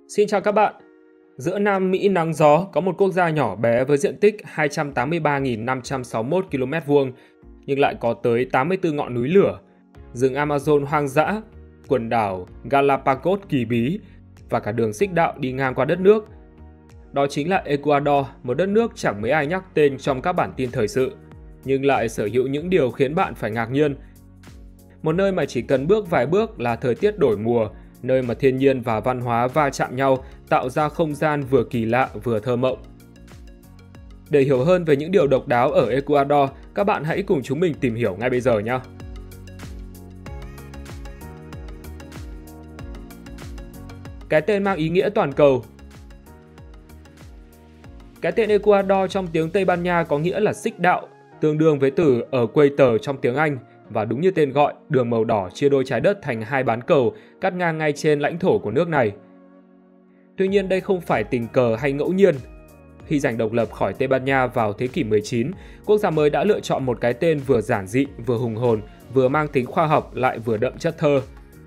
Xin chào các bạn. Giữa Nam Mỹ nắng gió có một quốc gia nhỏ bé với diện tích 283.561 km2 nhưng lại có tới 84 ngọn núi lửa, rừng Amazon hoang dã, quần đảo Galapagos kỳ bí và cả đường xích đạo đi ngang qua đất nước. Đó chính là Ecuador, một đất nước chẳng mấy ai nhắc tên trong các bản tin thời sự, nhưng lại sở hữu những điều khiến bạn phải ngạc nhiên. Một nơi mà chỉ cần bước vài bước là thời tiết đổi mùa, nơi mà thiên nhiên và văn hóa va chạm nhau tạo ra không gian vừa kỳ lạ vừa thơ mộng. Để hiểu hơn về những điều độc đáo ở Ecuador, các bạn hãy cùng chúng mình tìm hiểu ngay bây giờ nhé! Cái tên mang ý nghĩa toàn cầu. Cái tên Ecuador trong tiếng Tây Ban Nha có nghĩa là xích đạo, tương đương với từ Equator trong tiếng Anh, và đúng như tên gọi, đường màu đỏ chia đôi trái đất thành hai bán cầu cắt ngang ngay trên lãnh thổ của nước này. Tuy nhiên đây không phải tình cờ hay ngẫu nhiên. Khi giành độc lập khỏi Tây Ban Nha vào thế kỷ 19, quốc gia mới đã lựa chọn một cái tên vừa giản dị, vừa hùng hồn, vừa mang tính khoa học lại vừa đậm chất thơ.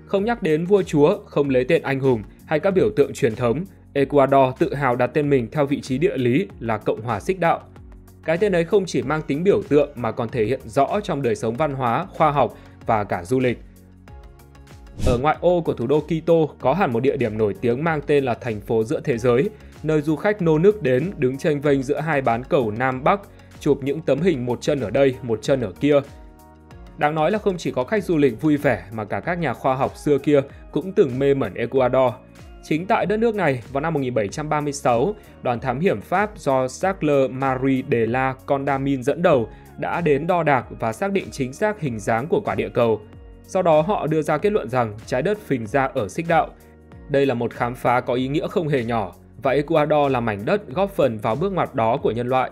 Không nhắc đến vua chúa, không lấy tên anh hùng hay các biểu tượng truyền thống, Ecuador tự hào đặt tên mình theo vị trí địa lý là Cộng hòa xích đạo. Cái tên ấy không chỉ mang tính biểu tượng mà còn thể hiện rõ trong đời sống văn hóa, khoa học và cả du lịch. Ở ngoại ô của thủ đô Quito có hẳn một địa điểm nổi tiếng mang tên là thành phố giữa thế giới, nơi du khách nô nức đến đứng chênh vênh giữa hai bán cầu Nam Bắc, chụp những tấm hình một chân ở đây, một chân ở kia. Đáng nói là không chỉ có khách du lịch vui vẻ mà cả các nhà khoa học xưa kia cũng từng mê mẩn Ecuador. Chính tại đất nước này, vào năm 1736, đoàn thám hiểm Pháp do Charles Marie de la Condamine dẫn đầu đã đến đo đạc và xác định chính xác hình dáng của quả địa cầu. Sau đó họ đưa ra kết luận rằng trái đất phình ra ở xích đạo. Đây là một khám phá có ý nghĩa không hề nhỏ, và Ecuador là mảnh đất góp phần vào bước ngoặt đó của nhân loại.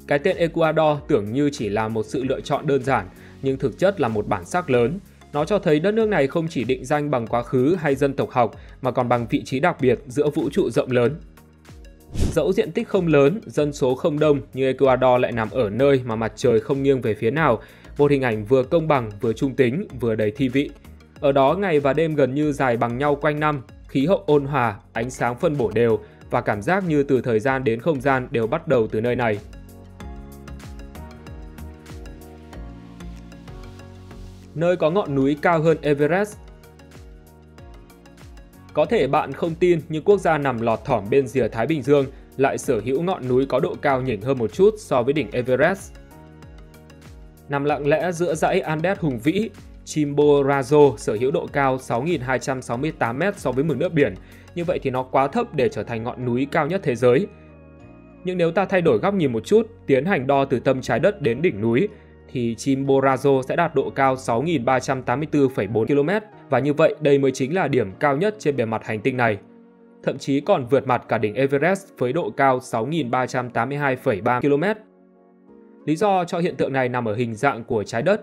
Cái tên Ecuador tưởng như chỉ là một sự lựa chọn đơn giản, nhưng thực chất là một bản sắc lớn. Nó cho thấy đất nước này không chỉ định danh bằng quá khứ hay dân tộc học mà còn bằng vị trí đặc biệt giữa vũ trụ rộng lớn. Dẫu diện tích không lớn, dân số không đông, nhưng Ecuador lại nằm ở nơi mà mặt trời không nghiêng về phía nào, một hình ảnh vừa công bằng, vừa trung tính, vừa đầy thi vị. Ở đó ngày và đêm gần như dài bằng nhau quanh năm, khí hậu ôn hòa, ánh sáng phân bổ đều và cảm giác như từ thời gian đến không gian đều bắt đầu từ nơi này. Nơi có ngọn núi cao hơn Everest. Có thể bạn không tin nhưng quốc gia nằm lọt thỏm bên rìa Thái Bình Dương lại sở hữu ngọn núi có độ cao nhỉnh hơn một chút so với đỉnh Everest. Nằm lặng lẽ giữa dãy Andes hùng vĩ, Chimborazo sở hữu độ cao 6.268m so với mực nước biển. Như vậy thì nó quá thấp để trở thành ngọn núi cao nhất thế giới. Nhưng nếu ta thay đổi góc nhìn một chút, tiến hành đo từ tâm trái đất đến đỉnh núi, thì Chimborazo sẽ đạt độ cao 6.384,4 km, và như vậy đây mới chính là điểm cao nhất trên bề mặt hành tinh này. Thậm chí còn vượt mặt cả đỉnh Everest với độ cao 6.382,3 km. Lý do cho hiện tượng này nằm ở hình dạng của trái đất.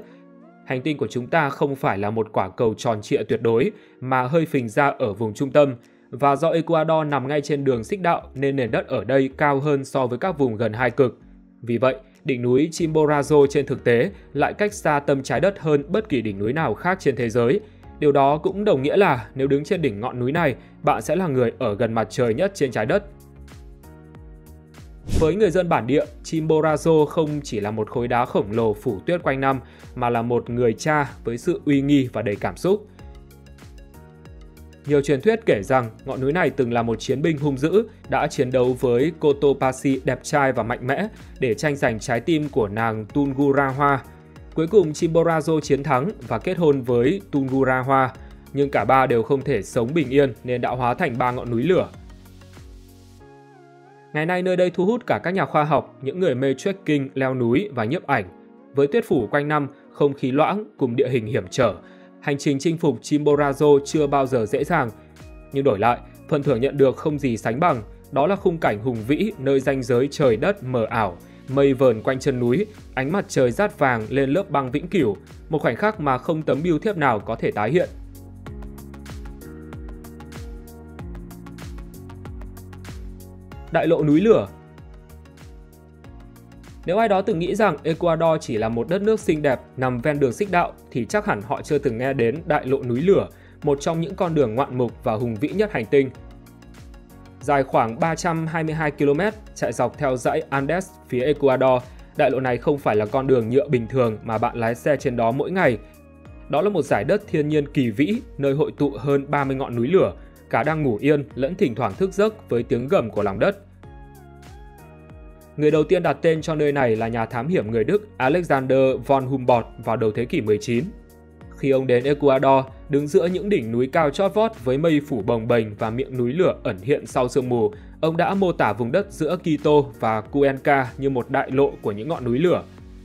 Hành tinh của chúng ta không phải là một quả cầu tròn trịa tuyệt đối mà hơi phình ra ở vùng trung tâm, và do Ecuador nằm ngay trên đường xích đạo nên nền đất ở đây cao hơn so với các vùng gần hai cực. Vì vậy, đỉnh núi Chimborazo trên thực tế lại cách xa tâm trái đất hơn bất kỳ đỉnh núi nào khác trên thế giới. Điều đó cũng đồng nghĩa là nếu đứng trên đỉnh ngọn núi này, bạn sẽ là người ở gần mặt trời nhất trên trái đất. Với người dân bản địa, Chimborazo không chỉ là một khối đá khổng lồ phủ tuyết quanh năm, mà là một người cha với sự uy nghi và đầy cảm xúc. Nhiều truyền thuyết kể rằng ngọn núi này từng là một chiến binh hung dữ, đã chiến đấu với Cotopaxi đẹp trai và mạnh mẽ để tranh giành trái tim của nàng Tungurahua. Cuối cùng Chimborazo chiến thắng và kết hôn với Tungurahua, nhưng cả ba đều không thể sống bình yên nên đã hóa thành ba ngọn núi lửa. Ngày nay nơi đây thu hút cả các nhà khoa học, những người mê trekking, leo núi và nhiếp ảnh. Với tuyết phủ quanh năm, không khí loãng cùng địa hình hiểm trở, hành trình chinh phục Chimborazo chưa bao giờ dễ dàng. Nhưng đổi lại, phần thưởng nhận được không gì sánh bằng, đó là khung cảnh hùng vĩ nơi ranh giới trời đất mờ ảo, mây vờn quanh chân núi, ánh mặt trời rát vàng lên lớp băng vĩnh cửu, một khoảnh khắc mà không tấm bưu thiếp nào có thể tái hiện. Đại lộ núi lửa. Nếu ai đó từng nghĩ rằng Ecuador chỉ là một đất nước xinh đẹp nằm ven đường xích đạo thì chắc hẳn họ chưa từng nghe đến đại lộ núi lửa, một trong những con đường ngoạn mục và hùng vĩ nhất hành tinh. Dài khoảng 322 km, chạy dọc theo dãy Andes phía Ecuador, đại lộ này không phải là con đường nhựa bình thường mà bạn lái xe trên đó mỗi ngày. Đó là một dải đất thiên nhiên kỳ vĩ, nơi hội tụ hơn 30 ngọn núi lửa, cả đang ngủ yên lẫn thỉnh thoảng thức giấc với tiếng gầm của lòng đất. Người đầu tiên đặt tên cho nơi này là nhà thám hiểm người Đức Alexander von Humboldt vào đầu thế kỷ 19. Khi ông đến Ecuador, đứng giữa những đỉnh núi cao chót vót với mây phủ bồng bềnh và miệng núi lửa ẩn hiện sau sương mù, ông đã mô tả vùng đất giữa Quito và Cuenca như một đại lộ của những ngọn núi lửa,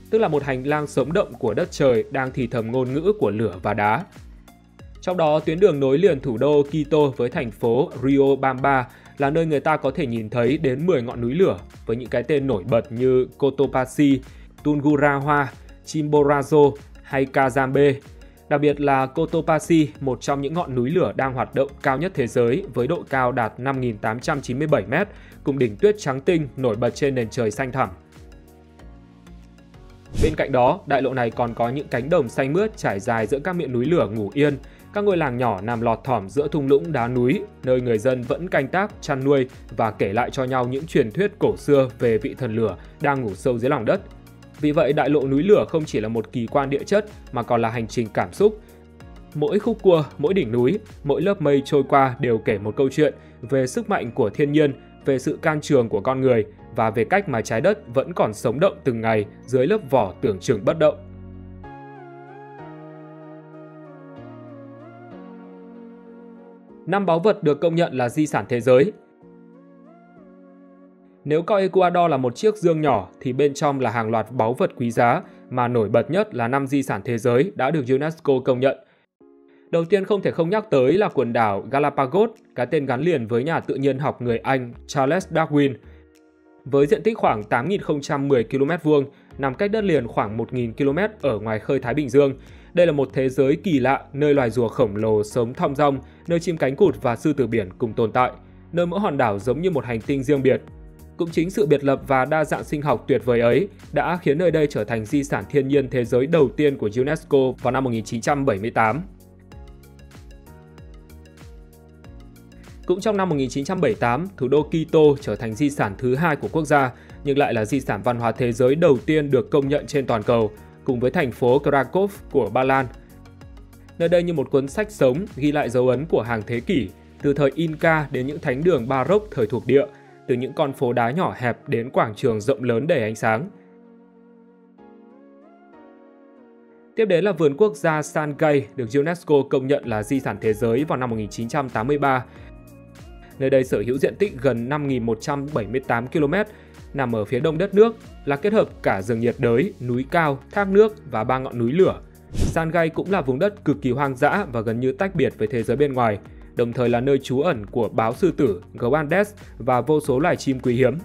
tức là một hành lang sống động của đất trời đang thì thầm ngôn ngữ của lửa và đá. Trong đó, tuyến đường nối liền thủ đô Quito với thành phố Riobamba là nơi người ta có thể nhìn thấy đến 10 ngọn núi lửa với những cái tên nổi bật như Cotopaxi, Tungurahua, Chimborazo hay Cazambe. Đặc biệt là Cotopaxi, một trong những ngọn núi lửa đang hoạt động cao nhất thế giới với độ cao đạt 5.897 m, cùng đỉnh tuyết trắng tinh nổi bật trên nền trời xanh thẳm. Bên cạnh đó, đại lộ này còn có những cánh đồng xanh mướt trải dài giữa các miệng núi lửa ngủ yên, các ngôi làng nhỏ nằm lọt thỏm giữa thung lũng đá núi, nơi người dân vẫn canh tác, chăn nuôi và kể lại cho nhau những truyền thuyết cổ xưa về vị thần lửa đang ngủ sâu dưới lòng đất. Vì vậy, đại lộ núi lửa không chỉ là một kỳ quan địa chất mà còn là hành trình cảm xúc. Mỗi khúc cua, mỗi đỉnh núi, mỗi lớp mây trôi qua đều kể một câu chuyện về sức mạnh của thiên nhiên, về sự can trường của con người và về cách mà trái đất vẫn còn sống động từng ngày dưới lớp vỏ tưởng chừng bất động. Năm báu vật được công nhận là di sản thế giới. Nếu coi Ecuador là một chiếc dương nhỏ thì bên trong là hàng loạt báu vật quý giá mà nổi bật nhất là 5 di sản thế giới đã được UNESCO công nhận. Đầu tiên không thể không nhắc tới là quần đảo Galapagos, cái tên gắn liền với nhà tự nhiên học người Anh Charles Darwin. Với diện tích khoảng 8.010 km2, nằm cách đất liền khoảng 1.000 km ở ngoài khơi Thái Bình Dương. Đây là một thế giới kỳ lạ, nơi loài rùa khổng lồ sống thong dong, nơi chim cánh cụt và sư tử biển cùng tồn tại, nơi mỗi hòn đảo giống như một hành tinh riêng biệt. Cũng chính sự biệt lập và đa dạng sinh học tuyệt vời ấy đã khiến nơi đây trở thành di sản thiên nhiên thế giới đầu tiên của UNESCO vào năm 1978. Cũng trong năm 1978, thủ đô Quito trở thành di sản thứ hai của quốc gia, nhưng lại là di sản văn hóa thế giới đầu tiên được công nhận trên toàn cầu, cùng với thành phố Krakow của Ba Lan. Nơi đây như một cuốn sách sống ghi lại dấu ấn của hàng thế kỷ, từ thời Inca đến những thánh đường Baroque thời thuộc địa, từ những con phố đá nhỏ hẹp đến quảng trường rộng lớn đầy ánh sáng. Tiếp đến là vườn quốc gia Sangay được UNESCO công nhận là di sản thế giới vào năm 1983. Nơi đây sở hữu diện tích gần 5.178 km, nằm ở phía đông đất nước, là kết hợp cả rừng nhiệt đới, núi cao, thác nước và 3 ngọn núi lửa. Sangay cũng là vùng đất cực kỳ hoang dã và gần như tách biệt với thế giới bên ngoài, đồng thời là nơi trú ẩn của báo sư tử, gấu Andes và vô số loài chim quý hiếm.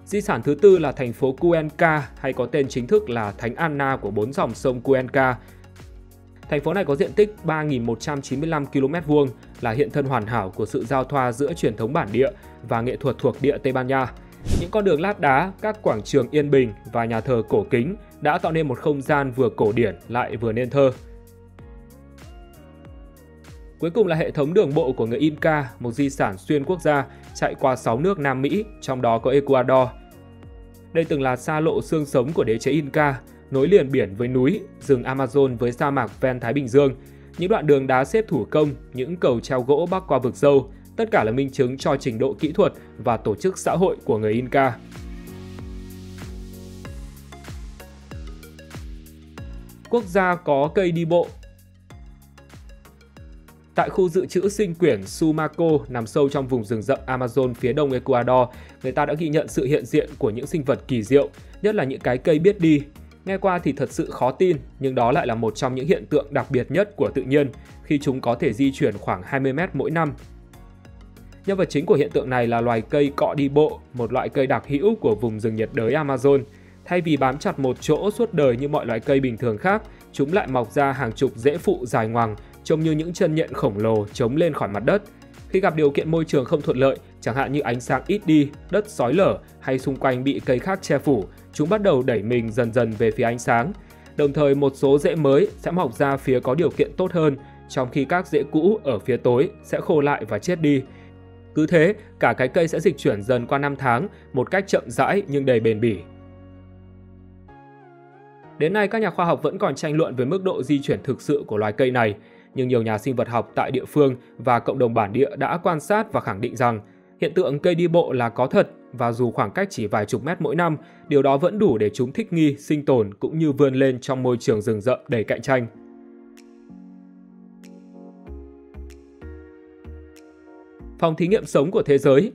Di sản thứ tư là thành phố Cuenca, hay có tên chính thức là Thánh Anna của 4 dòng sông Cuenca. Thành phố này có diện tích 3.195 km2, là hiện thân hoàn hảo của sự giao thoa giữa truyền thống bản địa và nghệ thuật thuộc địa Tây Ban Nha. Những con đường lát đá, các quảng trường yên bình và nhà thờ cổ kính đã tạo nên một không gian vừa cổ điển lại vừa nên thơ. Cuối cùng là hệ thống đường bộ của người Inca, một di sản xuyên quốc gia chạy qua 6 nước Nam Mỹ, trong đó có Ecuador. Đây từng là xa lộ xương sống của đế chế Inca, nối liền biển với núi, rừng Amazon với sa mạc ven Thái Bình Dương. Những đoạn đường đá xếp thủ công, những cầu treo gỗ bắc qua vực sâu, tất cả là minh chứng cho trình độ kỹ thuật và tổ chức xã hội của người Inca. Quốc gia có cây đi bộ. Tại khu dự trữ sinh quyển Sumaco nằm sâu trong vùng rừng rậm Amazon phía đông Ecuador, người ta đã ghi nhận sự hiện diện của những sinh vật kỳ diệu, nhất là những cái cây biết đi. Nghe qua thì thật sự khó tin, nhưng đó lại là một trong những hiện tượng đặc biệt nhất của tự nhiên khi chúng có thể di chuyển khoảng 20 m mỗi năm. Nhân vật chính của hiện tượng này là loài cây cọ đi bộ, một loại cây đặc hữu của vùng rừng nhiệt đới Amazon. Thay vì bám chặt một chỗ suốt đời như mọi loại cây bình thường khác, chúng lại mọc ra hàng chục rễ phụ dài ngoằng, trông như những chân nhện khổng lồ chống lên khỏi mặt đất. Khi gặp điều kiện môi trường không thuận lợi, chẳng hạn như ánh sáng ít đi, đất xói lở hay xung quanh bị cây khác che phủ, chúng bắt đầu đẩy mình dần dần về phía ánh sáng. Đồng thời một số rễ mới sẽ mọc ra phía có điều kiện tốt hơn, trong khi các rễ cũ ở phía tối sẽ khô lại và chết đi. Cứ thế, cả cái cây sẽ dịch chuyển dần qua năm tháng một cách chậm rãi nhưng đầy bền bỉ. Đến nay, các nhà khoa học vẫn còn tranh luận về mức độ di chuyển thực sự của loài cây này, nhưng nhiều nhà sinh vật học tại địa phương và cộng đồng bản địa đã quan sát và khẳng định rằng hiện tượng cây đi bộ là có thật, và dù khoảng cách chỉ vài chục mét mỗi năm, điều đó vẫn đủ để chúng thích nghi, sinh tồn cũng như vươn lên trong môi trường rừng rậm đầy cạnh tranh. Phòng thí nghiệm sống của thế giới.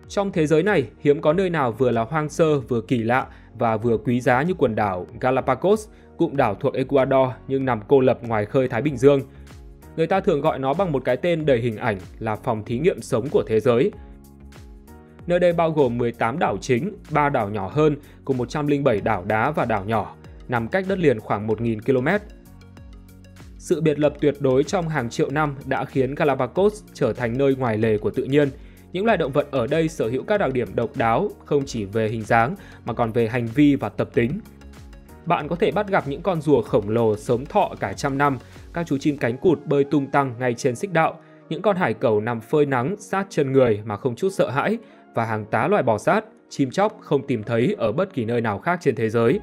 Trong thế giới này, hiếm có nơi nào vừa là hoang sơ, vừa kỳ lạ và vừa quý giá như quần đảo Galapagos, cụm đảo thuộc Ecuador nhưng nằm cô lập ngoài khơi Thái Bình Dương. Người ta thường gọi nó bằng một cái tên đầy hình ảnh là phòng thí nghiệm sống của thế giới. Nơi đây bao gồm 18 đảo chính, 3 đảo nhỏ hơn cùng 107 đảo đá và đảo nhỏ, nằm cách đất liền khoảng 1.000 km. Sự biệt lập tuyệt đối trong hàng triệu năm đã khiến Galapagos trở thành nơi ngoài lề của tự nhiên. Những loài động vật ở đây sở hữu các đặc điểm độc đáo không chỉ về hình dáng mà còn về hành vi và tập tính. Bạn có thể bắt gặp những con rùa khổng lồ sống thọ cả trăm năm, các chú chim cánh cụt bơi tung tăng ngay trên xích đạo, những con hải cẩu nằm phơi nắng sát chân người mà không chút sợ hãi và hàng tá loài bò sát, chim chóc không tìm thấy ở bất kỳ nơi nào khác trên thế giới.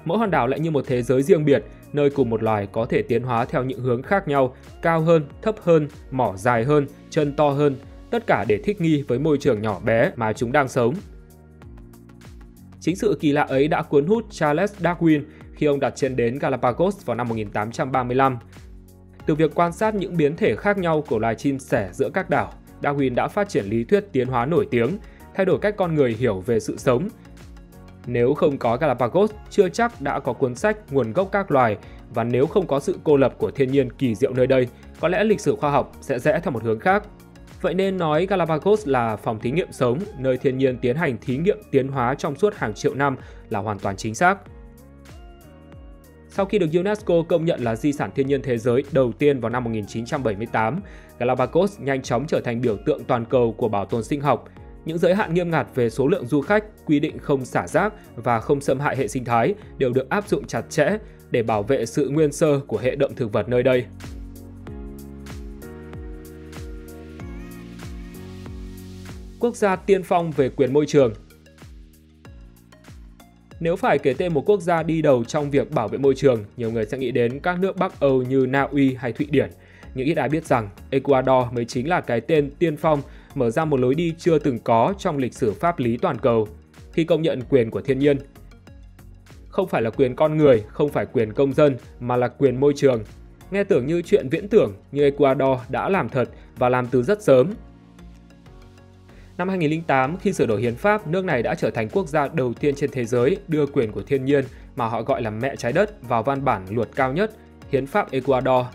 Mỗi hòn đảo lại như một thế giới riêng biệt, nơi cùng một loài có thể tiến hóa theo những hướng khác nhau, cao hơn, thấp hơn, mỏ dài hơn, chân to hơn, tất cả để thích nghi với môi trường nhỏ bé mà chúng đang sống. Chính sự kỳ lạ ấy đã cuốn hút Charles Darwin khi ông đặt chân đến Galapagos vào năm 1835. Từ việc quan sát những biến thể khác nhau của loài chim sẻ giữa các đảo, Darwin đã phát triển lý thuyết tiến hóa nổi tiếng, thay đổi cách con người hiểu về sự sống. Nếu không có Galapagos, chưa chắc đã có cuốn sách Nguồn gốc các loài, và nếu không có sự cô lập của thiên nhiên kỳ diệu nơi đây, có lẽ lịch sử khoa học sẽ rẽ theo một hướng khác. Vậy nên nói Galapagos là phòng thí nghiệm sống, nơi thiên nhiên tiến hành thí nghiệm tiến hóa trong suốt hàng triệu năm là hoàn toàn chính xác. Sau khi được UNESCO công nhận là di sản thiên nhiên thế giới đầu tiên vào năm 1978, Galapagos nhanh chóng trở thành biểu tượng toàn cầu của bảo tồn sinh học. Những giới hạn nghiêm ngặt về số lượng du khách, quy định không xả rác và không xâm hại hệ sinh thái đều được áp dụng chặt chẽ để bảo vệ sự nguyên sơ của hệ động thực vật nơi đây. Quốc gia tiên phong về quyền môi trường. Nếu phải kể tên một quốc gia đi đầu trong việc bảo vệ môi trường, nhiều người sẽ nghĩ đến các nước Bắc Âu như Na Uy hay Thụy Điển. Nhưng ít ai biết rằng Ecuador mới chính là cái tên tiên phong mở ra một lối đi chưa từng có trong lịch sử pháp lý toàn cầu, khi công nhận quyền của thiên nhiên. Không phải là quyền con người, không phải quyền công dân, mà là quyền môi trường. Nghe tưởng như chuyện viễn tưởng, nhưng Ecuador đã làm thật và làm từ rất sớm. Năm 2008, khi sửa đổi hiến pháp, nước này đã trở thành quốc gia đầu tiên trên thế giới đưa quyền của thiên nhiên mà họ gọi là mẹ trái đất vào văn bản luật cao nhất, Hiến pháp Ecuador.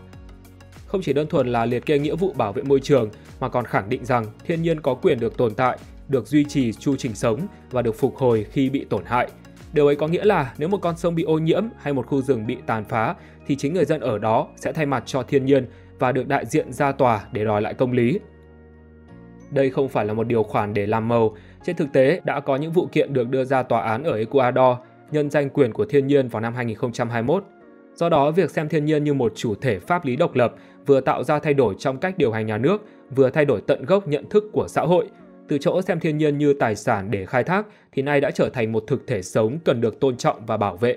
Không chỉ đơn thuần là liệt kê nghĩa vụ bảo vệ môi trường, mà còn khẳng định rằng thiên nhiên có quyền được tồn tại, được duy trì chu trình sống và được phục hồi khi bị tổn hại. Điều ấy có nghĩa là nếu một con sông bị ô nhiễm hay một khu rừng bị tàn phá, thì chính người dân ở đó sẽ thay mặt cho thiên nhiên và được đại diện ra tòa để đòi lại công lý. Đây không phải là một điều khoản để làm màu. Trên thực tế, đã có những vụ kiện được đưa ra tòa án ở Ecuador nhân danh quyền của thiên nhiên vào năm 2021. Do đó, việc xem thiên nhiên như một chủ thể pháp lý độc lập vừa tạo ra thay đổi trong cách điều hành nhà nước, vừa thay đổi tận gốc nhận thức của xã hội. Từ chỗ xem thiên nhiên như tài sản để khai thác, thì nay đã trở thành một thực thể sống cần được tôn trọng và bảo vệ.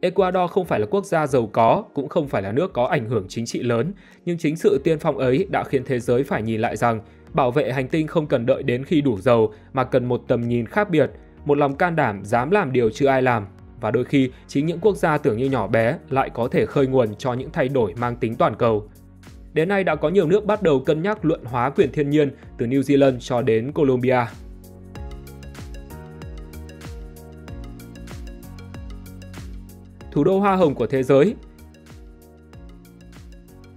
Ecuador không phải là quốc gia giàu có, cũng không phải là nước có ảnh hưởng chính trị lớn, nhưng chính sự tiên phong ấy đã khiến thế giới phải nhìn lại rằng bảo vệ hành tinh không cần đợi đến khi đủ giàu, mà cần một tầm nhìn khác biệt, một lòng can đảm dám làm điều chưa ai làm. Và đôi khi, chính những quốc gia tưởng như nhỏ bé lại có thể khơi nguồn cho những thay đổi mang tính toàn cầu. Đến nay đã có nhiều nước bắt đầu cân nhắc luận hóa quyền thiên nhiên, từ New Zealand cho đến Colombia. Thủ đô hoa hồng của thế giới.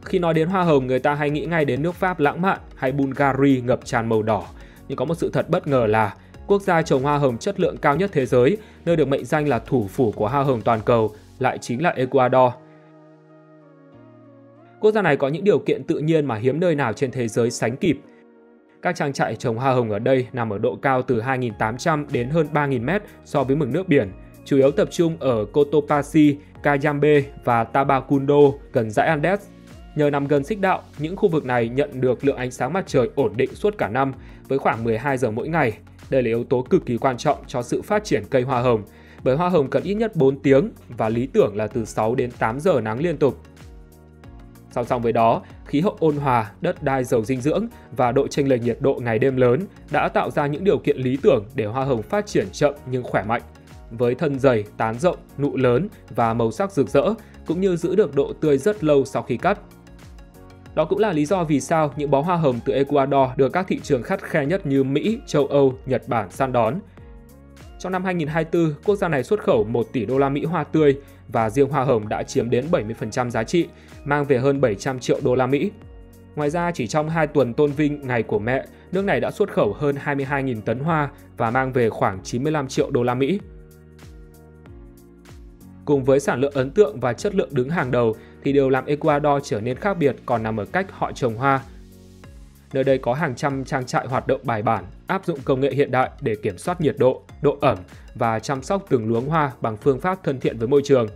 Khi nói đến hoa hồng, người ta hay nghĩ ngay đến nước Pháp lãng mạn hay Bulgaria ngập tràn màu đỏ. Nhưng có một sự thật bất ngờ là quốc gia trồng hoa hồng chất lượng cao nhất thế giới, nơi được mệnh danh là thủ phủ của hoa hồng toàn cầu, lại chính là Ecuador. Quốc gia này có những điều kiện tự nhiên mà hiếm nơi nào trên thế giới sánh kịp. Các trang trại trồng hoa hồng ở đây nằm ở độ cao từ 2.800 đến hơn 3.000 mét so với mực nước biển, chủ yếu tập trung ở Cotopaxi, Cayambe và Tabacundo gần dãy Andes. Nhờ nằm gần xích đạo, những khu vực này nhận được lượng ánh sáng mặt trời ổn định suốt cả năm với khoảng 12 giờ mỗi ngày. Đây là yếu tố cực kỳ quan trọng cho sự phát triển cây hoa hồng, bởi hoa hồng cần ít nhất 4 tiếng và lý tưởng là từ 6 đến 8 giờ nắng liên tục. Song song với đó, khí hậu ôn hòa, đất đai giàu dinh dưỡng và độ chênh lệch nhiệt độ ngày đêm lớn đã tạo ra những điều kiện lý tưởng để hoa hồng phát triển chậm nhưng khỏe mạnh. Với thân dày, tán rộng, nụ lớn và màu sắc rực rỡ, cũng như giữ được độ tươi rất lâu sau khi cắt. Đó cũng là lý do vì sao những bó hoa hồng từ Ecuador được các thị trường khắt khe nhất như Mỹ, châu Âu, Nhật Bản săn đón. Trong năm 2024, quốc gia này xuất khẩu 1 tỷ đô la Mỹ hoa tươi và riêng hoa hồng đã chiếm đến 70% giá trị, mang về hơn 700 triệu đô la Mỹ. Ngoài ra, chỉ trong 2 tuần tôn vinh Ngày của Mẹ, nước này đã xuất khẩu hơn 22.000 tấn hoa và mang về khoảng 95 triệu đô la Mỹ. Cùng với sản lượng ấn tượng và chất lượng đứng hàng đầu, thì điều làm Ecuador trở nên khác biệt còn nằm ở cách họ trồng hoa. Nơi đây có hàng trăm trang trại hoạt động bài bản, áp dụng công nghệ hiện đại để kiểm soát nhiệt độ, độ ẩm và chăm sóc từng luống hoa bằng phương pháp thân thiện với môi trường.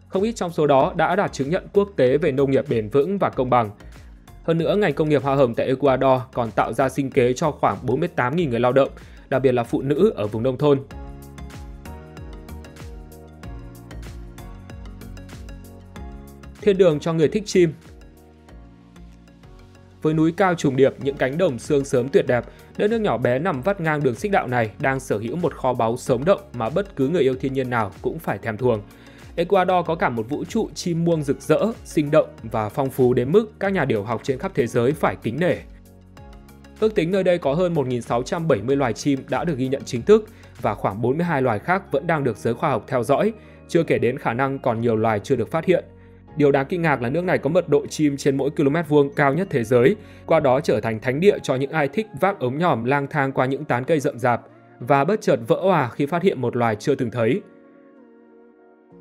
Không ít trong số đó đã đạt chứng nhận quốc tế về nông nghiệp bền vững và công bằng. Hơn nữa, ngành công nghiệp hoa hồng tại Ecuador còn tạo ra sinh kế cho khoảng 48.000 người lao động, đặc biệt là phụ nữ ở vùng nông thôn. Thiên đường cho người thích chim. Với núi cao trùng điệp, những cánh đồng sương sớm tuyệt đẹp, đất nước nhỏ bé nằm vắt ngang đường xích đạo này đang sở hữu một kho báu sống động mà bất cứ người yêu thiên nhiên nào cũng phải thèm thuồng. Ecuador có cả một vũ trụ chim muông rực rỡ, sinh động và phong phú đến mức các nhà điểu học trên khắp thế giới phải kính nể. Ước tính nơi đây có hơn 1.670 loài chim đã được ghi nhận chính thức và khoảng 42 loài khác vẫn đang được giới khoa học theo dõi, chưa kể đến khả năng còn nhiều loài chưa được phát hiện. Điều đáng kinh ngạc là nước này có mật độ chim trên mỗi km vuông cao nhất thế giới, qua đó trở thành thánh địa cho những ai thích vác ống nhòm lang thang qua những tán cây rậm rạp và bất chợt vỡ òa khi phát hiện một loài chưa từng thấy.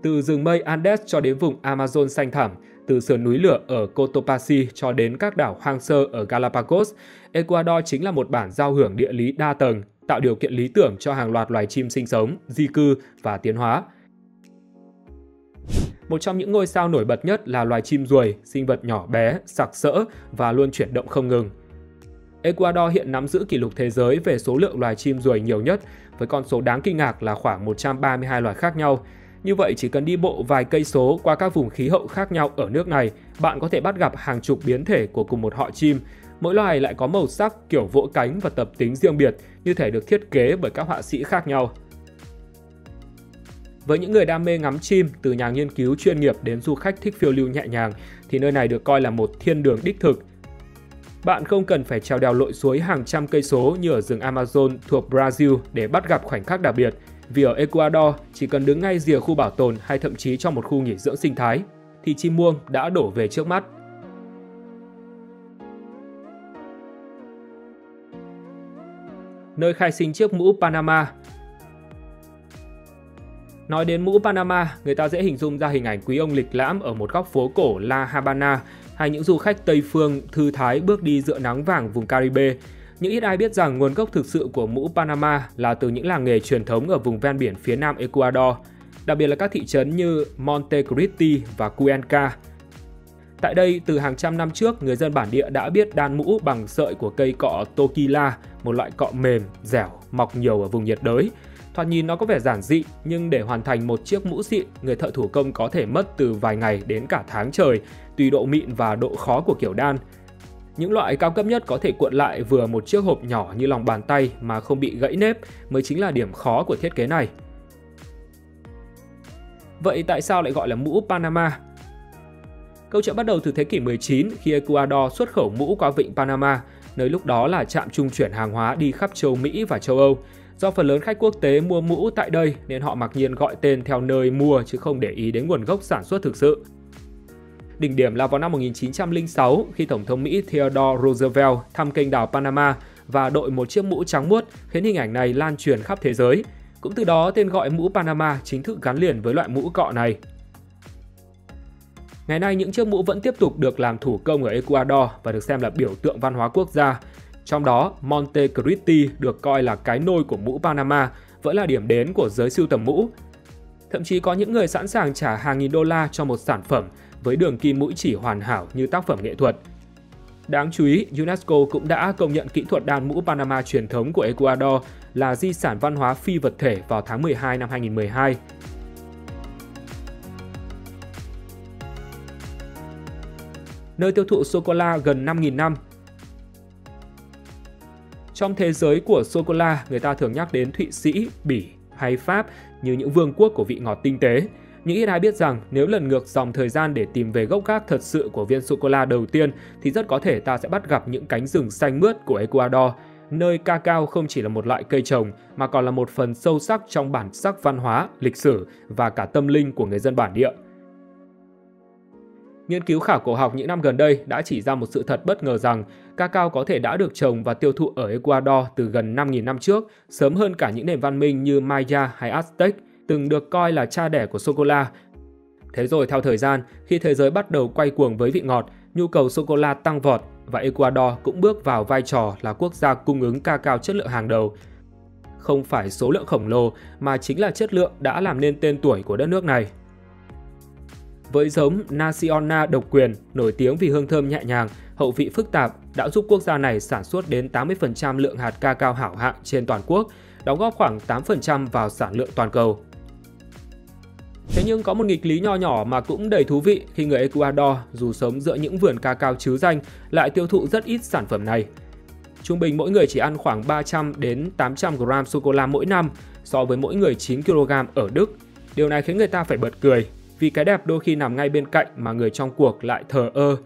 Từ rừng mây Andes cho đến vùng Amazon xanh thẳm, từ sườn núi lửa ở Cotopaxi cho đến các đảo hoang sơ ở Galapagos, Ecuador chính là một bản giao hưởng địa lý đa tầng, tạo điều kiện lý tưởng cho hàng loạt loài chim sinh sống, di cư và tiến hóa. Một trong những ngôi sao nổi bật nhất là loài chim ruồi, sinh vật nhỏ bé, sặc sỡ và luôn chuyển động không ngừng. Ecuador hiện nắm giữ kỷ lục thế giới về số lượng loài chim ruồi nhiều nhất, với con số đáng kinh ngạc là khoảng 132 loài khác nhau. Như vậy, chỉ cần đi bộ vài cây số qua các vùng khí hậu khác nhau ở nước này, bạn có thể bắt gặp hàng chục biến thể của cùng một họ chim. Mỗi loài lại có màu sắc, kiểu vỗ cánh và tập tính riêng biệt, như thể được thiết kế bởi các họa sĩ khác nhau. Với những người đam mê ngắm chim, từ nhà nghiên cứu chuyên nghiệp đến du khách thích phiêu lưu nhẹ nhàng, thì nơi này được coi là một thiên đường đích thực. Bạn không cần phải trèo đèo lội suối hàng trăm cây số như ở rừng Amazon thuộc Brazil để bắt gặp khoảnh khắc đặc biệt, vì ở Ecuador chỉ cần đứng ngay rìa khu bảo tồn hay thậm chí trong một khu nghỉ dưỡng sinh thái, thì chim muông đã đổ về trước mắt. Nơi khai sinh chiếc mũ Panama. Nói đến mũ Panama, người ta dễ hình dung ra hình ảnh quý ông lịch lãm ở một góc phố cổ La Habana hay những du khách Tây phương thư thái bước đi giữa nắng vàng vùng Caribe. Nhưng ít ai biết rằng nguồn gốc thực sự của mũ Panama là từ những làng nghề truyền thống ở vùng ven biển phía nam Ecuador, đặc biệt là các thị trấn như Montecristi và Cuenca. Tại đây, từ hàng trăm năm trước, người dân bản địa đã biết đan mũ bằng sợi của cây cọ Toquila, một loại cọ mềm, dẻo, mọc nhiều ở vùng nhiệt đới. Thoạt nhìn nó có vẻ giản dị, nhưng để hoàn thành một chiếc mũ xịn, người thợ thủ công có thể mất từ vài ngày đến cả tháng trời, tùy độ mịn và độ khó của kiểu đan. Những loại cao cấp nhất có thể cuộn lại vừa một chiếc hộp nhỏ như lòng bàn tay mà không bị gãy nếp mới chính là điểm khó của thiết kế này. Vậy tại sao lại gọi là mũ Panama? Câu chuyện bắt đầu từ thế kỷ 19 khi Ecuador xuất khẩu mũ qua vịnh Panama, nơi lúc đó là trạm trung chuyển hàng hóa đi khắp châu Mỹ và châu Âu. Do phần lớn khách quốc tế mua mũ tại đây nên họ mặc nhiên gọi tên theo nơi mua chứ không để ý đến nguồn gốc sản xuất thực sự. Đỉnh điểm là vào năm 1906 khi Tổng thống Mỹ Theodore Roosevelt thăm kênh đảo Panama và đội một chiếc mũ trắng muốt khiến hình ảnh này lan truyền khắp thế giới. Cũng từ đó tên gọi mũ Panama chính thức gắn liền với loại mũ cọ này. Ngày nay những chiếc mũ vẫn tiếp tục được làm thủ công ở Ecuador và được xem là biểu tượng văn hóa quốc gia. Trong đó, Monte Cristi được coi là cái nôi của mũ Panama, vẫn là điểm đến của giới sưu tầm mũ. Thậm chí có những người sẵn sàng trả hàng nghìn đô la cho một sản phẩm với đường kim mũi chỉ hoàn hảo như tác phẩm nghệ thuật. Đáng chú ý, UNESCO cũng đã công nhận kỹ thuật đan mũ Panama truyền thống của Ecuador là di sản văn hóa phi vật thể vào tháng 12 năm 2012. Nơi tiêu thụ sô-cô-la gần 5.000 năm. Trong thế giới của sô-cô-la, người ta thường nhắc đến Thụy Sĩ, Bỉ hay Pháp như những vương quốc của vị ngọt tinh tế. Nhưng ít ai biết rằng nếu lần ngược dòng thời gian để tìm về gốc gác thật sự của viên sô-cô-la đầu tiên thì rất có thể ta sẽ bắt gặp những cánh rừng xanh mướt của Ecuador, nơi cacao không chỉ là một loại cây trồng mà còn là một phần sâu sắc trong bản sắc văn hóa, lịch sử và cả tâm linh của người dân bản địa. Nghiên cứu khảo cổ học những năm gần đây đã chỉ ra một sự thật bất ngờ rằng cacao có thể đã được trồng và tiêu thụ ở Ecuador từ gần 5.000 năm trước, sớm hơn cả những nền văn minh như Maya hay Aztec, từng được coi là cha đẻ của sô-cô-la. Thế rồi theo thời gian, khi thế giới bắt đầu quay cuồng với vị ngọt, nhu cầu sô-cô-la tăng vọt và Ecuador cũng bước vào vai trò là quốc gia cung ứng cacao chất lượng hàng đầu. Không phải số lượng khổng lồ mà chính là chất lượng đã làm nên tên tuổi của đất nước này. Với giống Naciona độc quyền, nổi tiếng vì hương thơm nhẹ nhàng, hậu vị phức tạp, đã giúp quốc gia này sản xuất đến 80% lượng hạt cacao hảo hạng trên toàn quốc, đóng góp khoảng 8% vào sản lượng toàn cầu. Thế nhưng có một nghịch lý nho nhỏ mà cũng đầy thú vị khi người Ecuador, dù sống giữa những vườn cacao trứ danh, lại tiêu thụ rất ít sản phẩm này. Trung bình mỗi người chỉ ăn khoảng 300 đến 800 gram sô-cô-la mỗi năm so với mỗi người 9 kg ở Đức. Điều này khiến người ta phải bật cười, vì cái đẹp đôi khi nằm ngay bên cạnh mà người trong cuộc lại thờ ơ.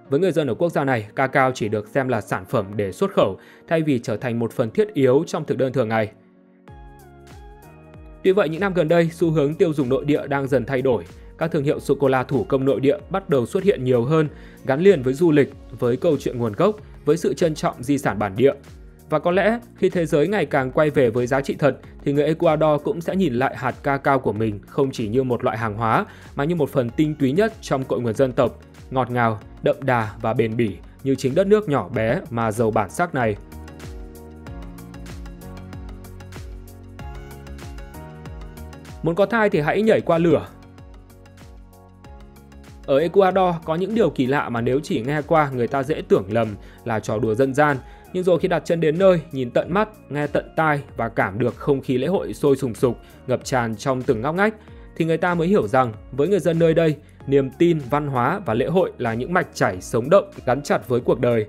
Với người dân ở quốc gia này, cacao chỉ được xem là sản phẩm để xuất khẩu thay vì trở thành một phần thiết yếu trong thực đơn thường ngày. Tuy vậy, những năm gần đây, xu hướng tiêu dùng nội địa đang dần thay đổi. Các thương hiệu sô-cô-la thủ công nội địa bắt đầu xuất hiện nhiều hơn, gắn liền với du lịch, với câu chuyện nguồn gốc, với sự trân trọng di sản bản địa. Và có lẽ, khi thế giới ngày càng quay về với giá trị thật, thì người Ecuador cũng sẽ nhìn lại hạt cacao của mình không chỉ như một loại hàng hóa, mà như một phần tinh túy nhất trong cội nguồn dân tộc, ngọt ngào, đậm đà và bền bỉ như chính đất nước nhỏ bé mà giàu bản sắc này. Muốn có thai thì hãy nhảy qua lửa. Ở Ecuador có những điều kỳ lạ mà nếu chỉ nghe qua người ta dễ tưởng lầm là trò đùa dân gian. Nhưng rồi khi đặt chân đến nơi, nhìn tận mắt, nghe tận tai và cảm được không khí lễ hội sôi sùng sục, ngập tràn trong từng ngóc ngách, thì người ta mới hiểu rằng với người dân nơi đây, niềm tin, văn hóa và lễ hội là những mạch chảy sống động gắn chặt với cuộc đời.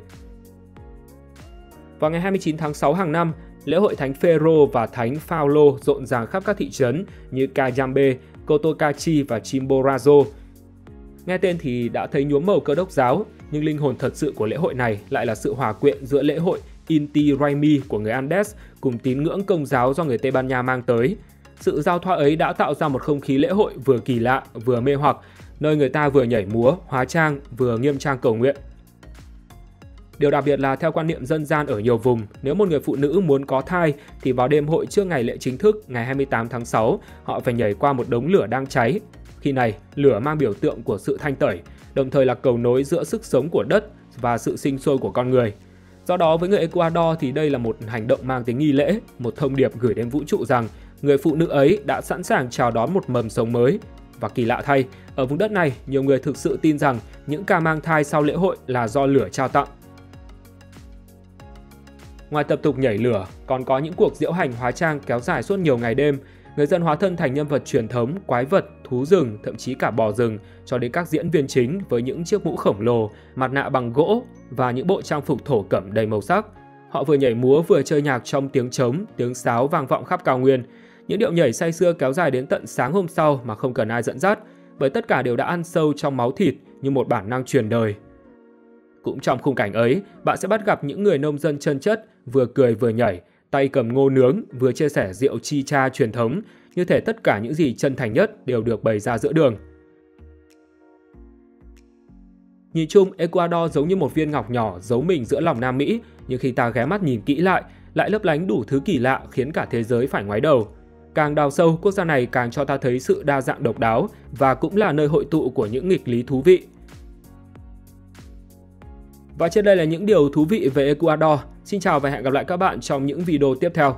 Vào ngày 29 tháng 6 hàng năm, lễ hội Thánh Phêrô và Thánh Phaolô rộn ràng khắp các thị trấn như Cayambe, Cotocachi và Chimborazo. Nghe tên thì đã thấy nhuốm màu Cơ đốc giáo, nhưng linh hồn thật sự của lễ hội này lại là sự hòa quyện giữa lễ hội Inti Raymi của người Andes cùng tín ngưỡng Công giáo do người Tây Ban Nha mang tới. Sự giao thoa ấy đã tạo ra một không khí lễ hội vừa kỳ lạ, vừa mê hoặc, nơi người ta vừa nhảy múa, hóa trang, vừa nghiêm trang cầu nguyện. Điều đặc biệt là theo quan niệm dân gian ở nhiều vùng, nếu một người phụ nữ muốn có thai thì vào đêm hội trước ngày lễ chính thức ngày 28 tháng 6, họ phải nhảy qua một đống lửa đang cháy. Khi này, lửa mang biểu tượng của sự thanh tẩy, đồng thời là cầu nối giữa sức sống của đất và sự sinh sôi của con người. Do đó, với người Ecuador thì đây là một hành động mang tính nghi lễ, một thông điệp gửi đến vũ trụ rằng người phụ nữ ấy đã sẵn sàng chào đón một mầm sống mới. Và kỳ lạ thay, ở vùng đất này, nhiều người thực sự tin rằng những ca mang thai sau lễ hội là do lửa trao tặng. Ngoài tập tục nhảy lửa, còn có những cuộc diễu hành hóa trang kéo dài suốt nhiều ngày đêm. Người dân hóa thân thành nhân vật truyền thống, quái vật, thú rừng, thậm chí cả bò rừng, cho đến các diễn viên chính với những chiếc mũ khổng lồ, mặt nạ bằng gỗ và những bộ trang phục thổ cẩm đầy màu sắc. Họ vừa nhảy múa vừa chơi nhạc trong tiếng trống, tiếng sáo vang vọng khắp cao nguyên. Những điệu nhảy say sưa kéo dài đến tận sáng hôm sau mà không cần ai dẫn dắt, bởi tất cả đều đã ăn sâu trong máu thịt như một bản năng truyền đời. Cũng trong khung cảnh ấy, bạn sẽ bắt gặp những người nông dân chân chất, vừa cười vừa nhảy, tay cầm ngô nướng, vừa chia sẻ rượu chicha truyền thống, như thể tất cả những gì chân thành nhất đều được bày ra giữa đường. Nhìn chung, Ecuador giống như một viên ngọc nhỏ giấu mình giữa lòng Nam Mỹ, nhưng khi ta ghé mắt nhìn kỹ lại lấp lánh đủ thứ kỳ lạ khiến cả thế giới phải ngoái đầu. Càng đào sâu, quốc gia này càng cho ta thấy sự đa dạng độc đáo và cũng là nơi hội tụ của những nghịch lý thú vị. Và trên đây là những điều thú vị về Ecuador. Xin chào và hẹn gặp lại các bạn trong những video tiếp theo.